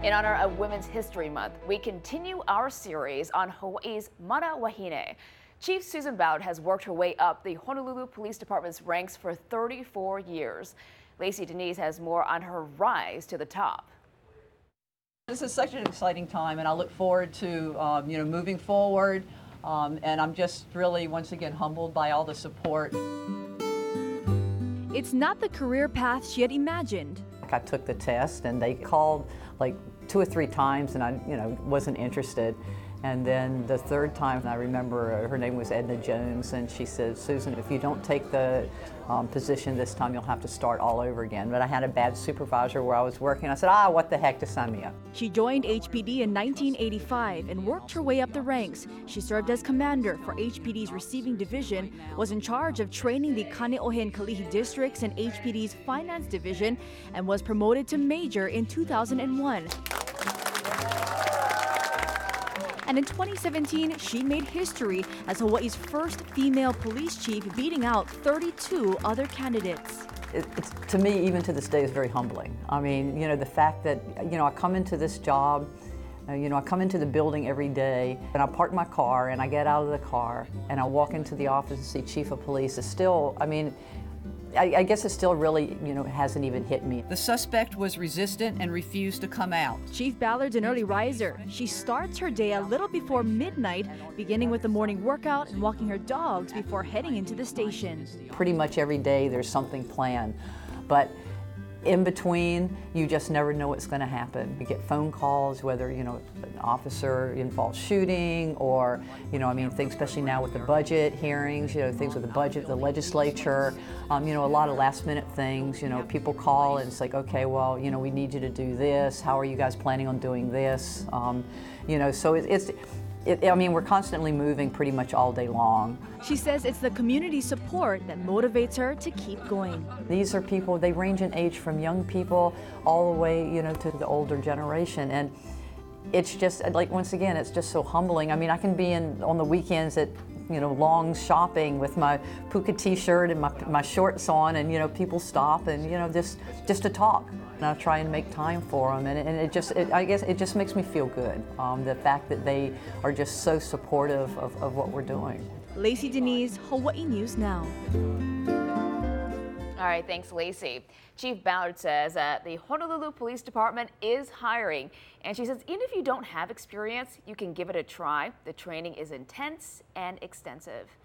In honor of Women's History Month, we continue our series on Hawaii's Mana Wahine. Chief Susan Ballard has worked her way up the Honolulu Police Department's ranks for 34 years. Lacey Denise has more on her rise to the top. This is such an exciting time, and I look forward to moving forward. And I'm just really, once again, humbled by all the support. It's not the career path she had imagined. I took the test, and they called like 2 or 3 times, and I, wasn't interested. And then the third time, I remember her name was Edna Jones, and she said, "Susan, if you don't take the position this time, you'll have to start all over again." But I had a bad supervisor where I was working. I said, what the heck, to sign me up. She joined HPD in 1985 and worked her way up the ranks. She served as commander for HPD's receiving division, was in charge of training the Kaneohe and Kalihi districts in HPD's finance division, and was promoted to major in 2001. And in 2017, she made history as Hawaii's first female police chief, beating out 32 other candidates. It's, to me, even to this day, is very humbling. I mean, the fact that, I come into this job, I come into the building every day, and I park my car, and I get out of the car, and I walk into the office and see Chief of Police is still, I guess it still really, hasn't even hit me. The suspect was resistant and refused to come out. Chief Ballard's an early riser. She starts her day a little before midnight, beginning with the morning workout and walking her dogs before heading into the station. Pretty much every day there's something planned, but in between, you just never know what's going to happen. You get phone calls, whether, an officer involved shooting or, things, especially now with the budget hearings, things with the budget, the legislature, a lot of last minute things, people call and it's like, okay, well, we need you to do this. How are you guys planning on doing this? So we're constantly moving pretty much all day long. She says it's the community support that motivates her to keep going. These are people, they range in age from young people all the way, to the older generation. And it's just, once again, it's just so humbling. I can be on the weekends at, long shopping with my puka t-shirt and my shorts on, and, people stop and, just to talk. And I try and make time for them, and I guess it just makes me feel good, the fact that they are just so supportive of what we're doing. Lacey Denise, Hawaii News Now. All right, thanks, Lacey. Chief Ballard says that the Honolulu Police Department is hiring, and she says even if you don't have experience, you can give it a try. The training is intense and extensive.